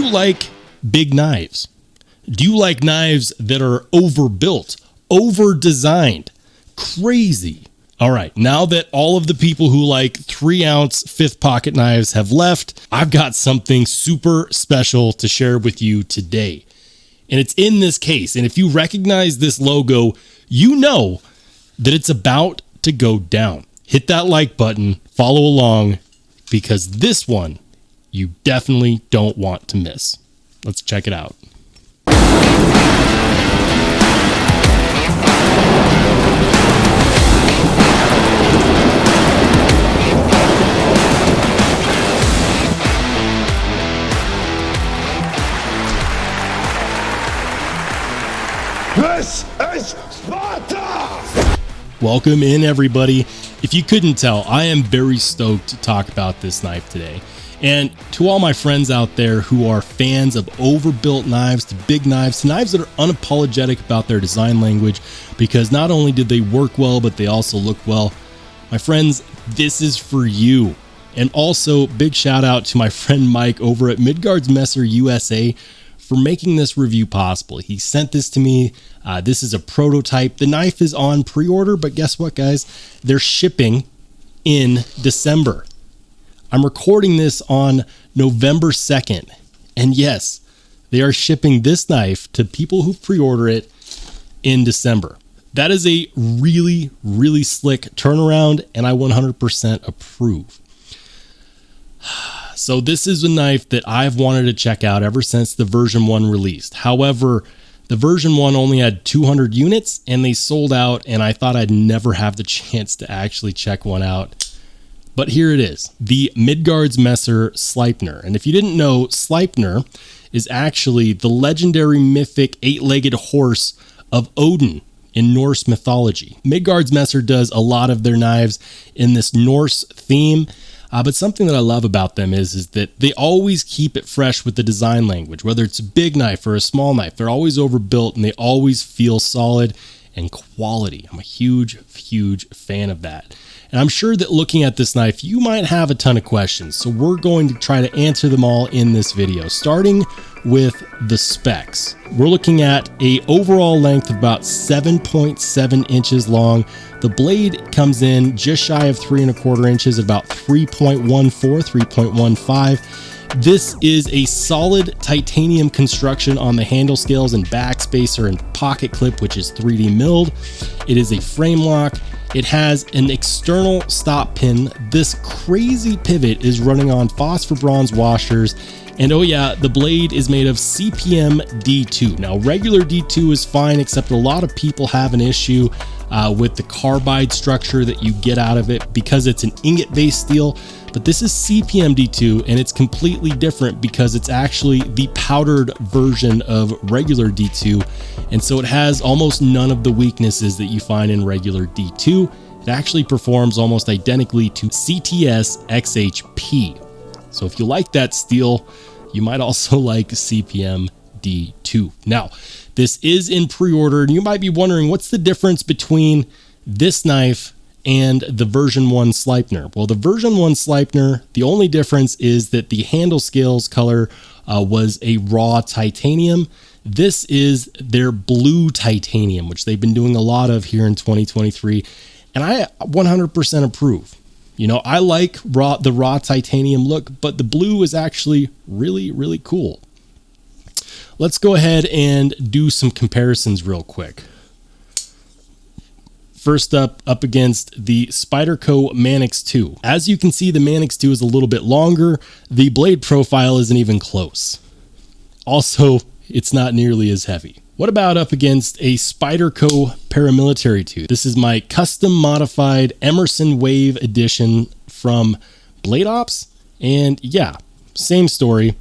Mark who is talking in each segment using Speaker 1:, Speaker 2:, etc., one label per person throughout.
Speaker 1: you like big knives? Do you like knives that are overbuilt, over-designed, crazy? All right, now that all of the people who like 3-ounce fifth pocket knives have left, I've got something super special to share with you today. And it's in this case. And if you recognize this logo, you know that it's about to go down. Hit that like button, follow along, because this one you definitely don't want to miss. Let's check it out.
Speaker 2: This is Sparta!
Speaker 1: Welcome in, everybody. If you couldn't tell, I am very stoked to talk about this knife today. And to all my friends out there who are fans of overbuilt knives, to big knives, to knives that are unapologetic about their design language, because not only did they work well, but they also look well. My friends, this is for you. And also, big shout out to my friend Mike over at Midgards Messer USA for making this review possible. He sent this to me. This is a prototype. The knife is on pre-order, but guess what, guys? They're shipping in December. I'm recording this on November 2nd. And yes, they are shipping this knife to people who pre-order it in December. That is a really, really slick turnaround, and I 100% approve. So this is a knife that I've wanted to check out ever since the version 1 released. However, the version 1 only had 200 units and they sold out, and I thought I'd never have the chance to actually check one out. But here it is, the Midgards Messer Sleipnir. And if you didn't know, Sleipnir is actually the legendary mythic 8-legged horse of Odin in Norse mythology. Midgards Messer does a lot of their knives in this Norse theme. But something that I love about them is that they always keep it fresh with the design language, whether it's a big knife or a small knife. They're always overbuilt and they always feel solid and quality. I'm a huge, huge fan of that. And I'm sure that looking at this knife, you might have a ton of questions. So we're going to try to answer them all in this video, starting with the specs. We're looking at an overall length of about 7.7 inches long. The blade comes in just shy of 3¼ inches, about 3.14, 3.15. This is a solid titanium construction on the handle scales and back spacer and pocket clip, which is 3D milled. It is a frame lock. It has an external stop pin. This crazy pivot is running on phosphor bronze washers. And oh yeah, the blade is made of CPM D2. Now, regular D2 is fine, except a lot of people have an issue with the carbide structure that you get out of it because it's an ingot-based steel. But this is CPM D2, and it's completely different because it's actually the powdered version of regular D2. And so it has almost none of the weaknesses that you find in regular D2. It actually performs almost identically to CTS XHP. So if you like that steel, you might also like CPM D2. Now, this is in pre-order, and you might be wondering, what's the difference between this knife and the version 1 Sleipnir? Well, the version 1 Sleipnir, the only difference is that the handle scales color was a raw titanium. This is their blue titanium, which they've been doing a lot of here in 2023, and I 100% approve. You know, I like the raw titanium look, but the blue is actually really, really cool. Let's go ahead and do some comparisons real quick. First up against the Spyderco Manix 2. As you can see, the Manix 2 is a little bit longer. The blade profile isn't even close. Also, it's not nearly as heavy. What about up against a Spyderco Paramilitary 2? This is my custom modified Emerson Wave edition from Blade Ops. And yeah, same story,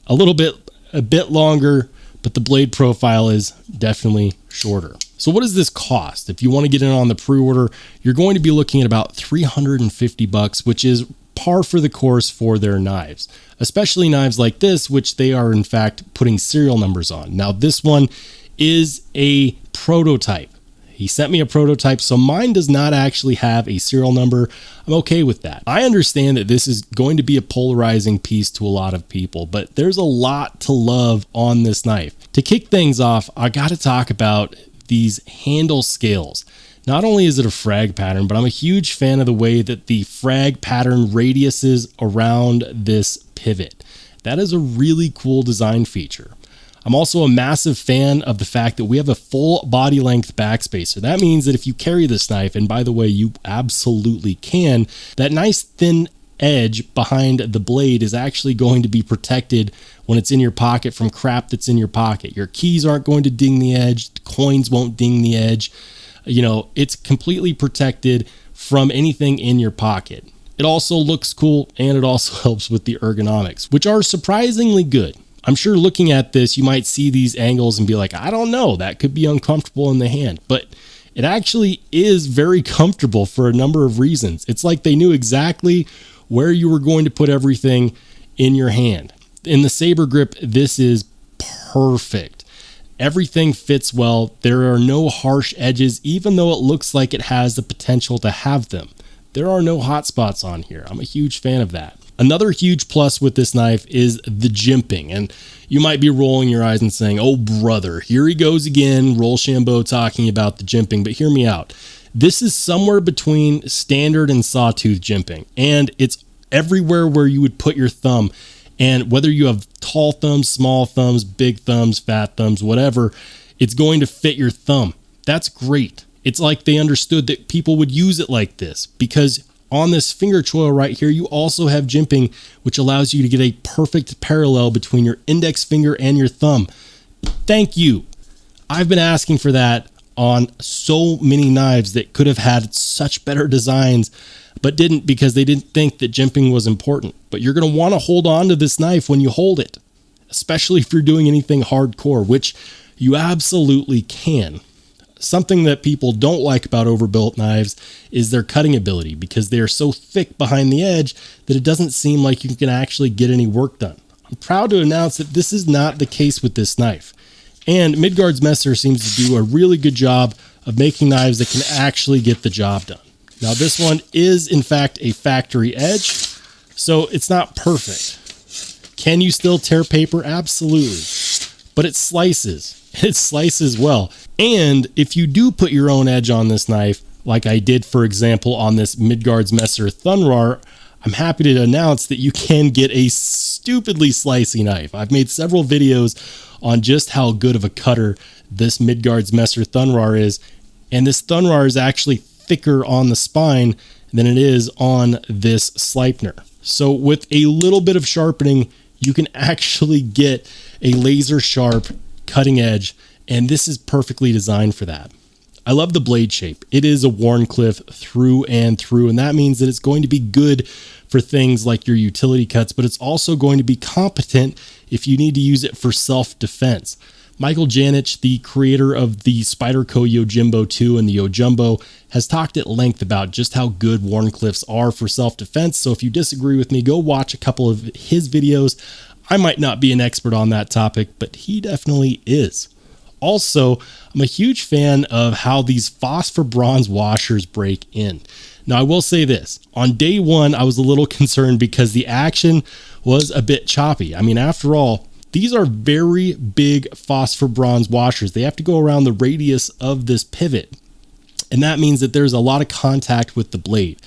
Speaker 1: a bit longer, but the blade profile is definitely shorter. So what does this cost? If you want to get in on the pre-order, you're going to be looking at about $350, which is par for the course for their knives, especially knives like this, which they are in fact putting serial numbers on. Now, this one is a prototype. He sent me a prototype, so mine does not actually have a serial number. I'm okay with that. I understand that this is going to be a polarizing piece to a lot of people, but there's a lot to love on this knife. To kick things off, I got to talk about these handle scales. Not only is it a frag pattern, but I'm a huge fan of the way that the frag pattern radiuses around this pivot. That is a really cool design feature. I'm also a massive fan of the fact that we have a full body length backspacer. That means that if you carry this knife, and by the way, you absolutely can, that nice thin edge behind the blade is actually going to be protected when it's in your pocket from crap that's in your pocket. Your keys aren't going to ding the edge, the coins won't ding the edge. You know, it's completely protected from anything in your pocket. It also looks cool, and it also helps with the ergonomics, which are surprisingly good. I'm sure looking at this, you might see these angles and be like, I don't know, that could be uncomfortable in the hand, but it actually is very comfortable for a number of reasons. It's like they knew exactly where you were going to put everything in your hand. In the Saber grip, this is perfect. Everything fits well. There are no harsh edges, even though it looks like it has the potential to have them. There are no hot spots on here. I'm a huge fan of that. Another huge plus with this knife is the jimping, and you might be rolling your eyes and saying, oh brother, here he goes again, Rollshambo talking about the jimping, but hear me out. This is somewhere between standard and sawtooth jimping, and it's everywhere where you would put your thumb. And whether you have tall thumbs, small thumbs, big thumbs, fat thumbs, whatever, it's going to fit your thumb. That's great. It's like they understood that people would use it like this, because on this finger choil right here, you also have jimping, which allows you to get a perfect parallel between your index finger and your thumb. Thank you. I've been asking for that on so many knives that could have had such better designs, but didn't, because they didn't think that jimping was important. But you're going to want to hold on to this knife when you hold it, especially if you're doing anything hardcore, which you absolutely can. Something that people don't like about Overbuilt knives is their cutting ability, because they are so thick behind the edge that it doesn't seem like you can actually get any work done. I'm proud to announce that this is not the case with this knife. And Midgards Messer seems to do a really good job of making knives that can actually get the job done. Now this one is in fact a factory edge, so it's not perfect. Can you still tear paper? Absolutely. But it slices. It slices well. And if you do put your own edge on this knife, like I did, for example, on this Midgards Messer Thunrar, I'm happy to announce that you can get a stupidly slicey knife. I've made several videos on just how good of a cutter this Midgards Messer Thunrar is, and this Thunrar is actually thicker on the spine than it is on this Sleipnir. So with a little bit of sharpening, you can actually get a laser sharp cutting edge, and this is perfectly designed for that. I love the blade shape. It is a Wharncliffe through and through, and that means that it's going to be good for things like your utility cuts, but it's also going to be competent if you need to use it for self-defense. Michael Janich, the creator of the Spyderco Yojimbo 2 and the Yojumbo, has talked at length about just how good Wharncliffes are for self-defense, so if you disagree with me, go watch a couple of his videos. I might not be an expert on that topic, but he definitely is. Also, I'm a huge fan of how these phosphor bronze washers break in. Now, I will say this. On day one, I was a little concerned because the action was a bit choppy. I mean, after all, these are very big phosphor bronze washers. They have to go around the radius of this pivot, and that means that there's a lot of contact with the blade.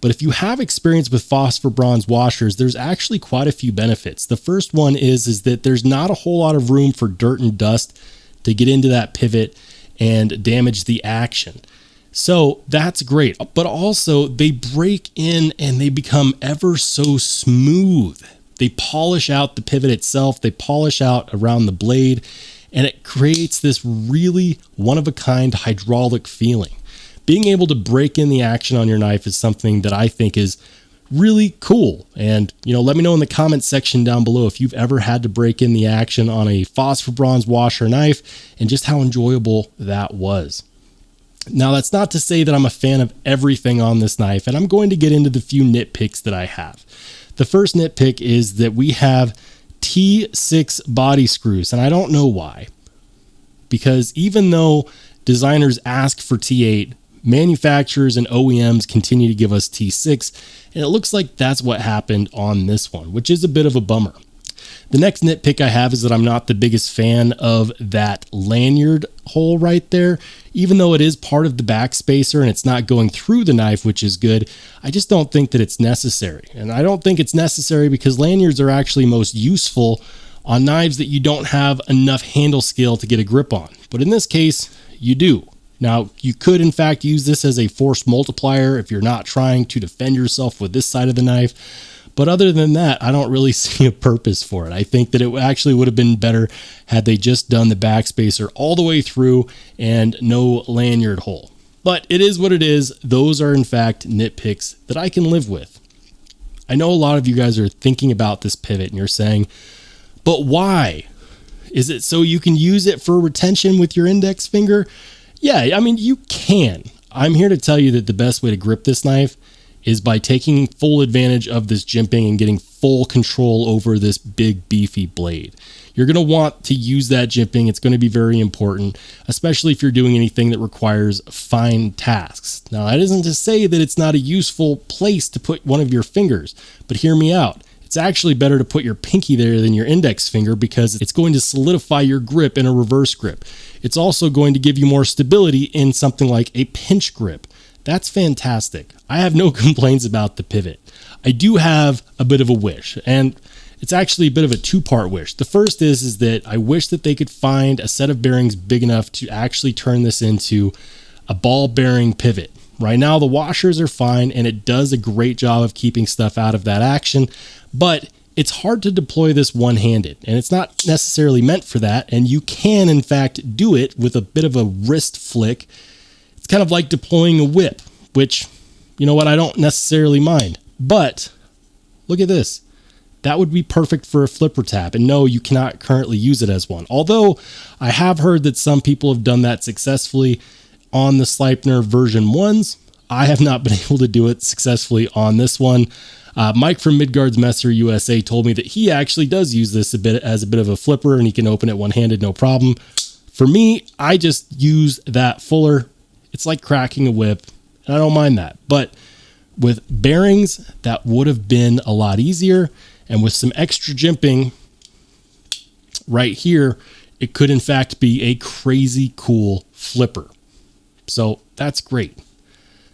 Speaker 1: But if you have experience with phosphor bronze washers, there's actually quite a few benefits. The first one is that there's not a whole lot of room for dirt and dust to get into that pivot and damage the action. So that's great. But also they break in and they become ever so smooth. They polish out the pivot itself. They polish out around the blade, and it creates this really one-of-a-kind hydraulic feeling. Being able to break in the action on your knife is something that I think is really cool. And, let me know in the comments section down below if you've ever had to break in the action on a phosphor bronze washer knife and just how enjoyable that was. Now, that's not to say that I'm a fan of everything on this knife, and I'm going to get into the few nitpicks that I have. The first nitpick is that we have T6 body screws, and I don't know why. Because even though Designers ask for T8, manufacturers and OEMs continue to give us T6, and it looks like that's what happened on this one, which is a bit of a bummer. The next nitpick I have is that I'm not the biggest fan of that lanyard hole right there. Even though it is part of the backspacer and it's not going through the knife, which is good, I just don't think that it's necessary. And I don't think it's necessary because lanyards are actually most useful on knives that you don't have enough handle scale to get a grip on. But in this case, you do. Now, you could in fact use this as a force multiplier if you're not trying to defend yourself with this side of the knife. But other than that, I don't really see a purpose for it. I think that it actually would have been better had they just done the backspacer all the way through and no lanyard hole. But it is what it is. Those are in fact nitpicks that I can live with. I know a lot of you guys are thinking about this pivot and you're saying, but why? Is it so you can use it for retention with your index finger? Yeah, I mean, you can. I'm here to tell you that the best way to grip this knife is by taking full advantage of this jimping and getting full control over this big beefy blade. You're going to want to use that jimping. It's going to be very important, especially if you're doing anything that requires fine tasks. Now, that isn't to say that it's not a useful place to put one of your fingers, but hear me out. It's actually better to put your pinky there than your index finger because it's going to solidify your grip in a reverse grip. It's also going to give you more stability in something like a pinch grip. That's fantastic. I have no complaints about the pivot. I do have a bit of a wish, and it's actually a bit of a two-part wish. The first is that I wish that they could find a set of bearings big enough to actually turn this into a ball bearing pivot. Right now, the washers are fine, and it does a great job of keeping stuff out of that action, but it's hard to deploy this one-handed, and it's not necessarily meant for that, and you can, in fact, do it with a bit of a wrist flick. It's kind of like deploying a whip, which, you know what, I don't necessarily mind. But look at this. That would be perfect for a flipper tap. And no, you cannot currently use it as one. Although I have heard that some people have done that successfully on the Sleipnir version 1s. I have not been able to do it successfully on this one. Mike from Midgards Messer USA told me that he actually does use this as a bit of a flipper and he can open it one-handed, no problem. For me, I just use that fuller. It's like cracking a whip, and I don't mind that. But with bearings, that would have been a lot easier. And with some extra jimping right here, it could in fact be a crazy cool flipper. So that's great.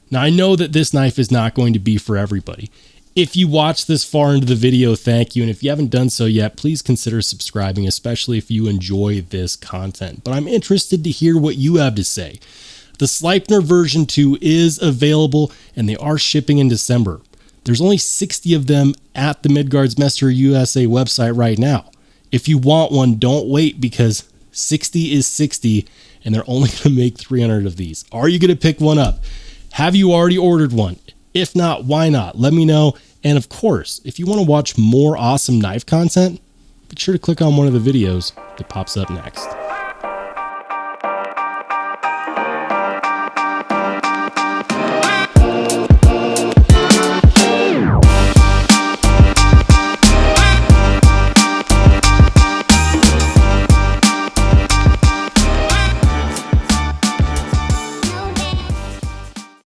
Speaker 1: Now I know that this knife is not going to be for everybody. If you watched this far into the video, thank you. And if you haven't done so yet, please consider subscribing, especially if you enjoy this content. But I'm interested to hear what you have to say. The Sleipnir version 2 is available and they are shipping in December. There's only 60 of them at the Midgards Messer USA website right now. If you want one, don't wait because 60 is 60 and they're only going to make 300 of these. Are you going to pick one up? Have you already ordered one? If not, why not? Let me know. And of course, if you want to watch more awesome knife content, be sure to click on one of the videos that pops up next.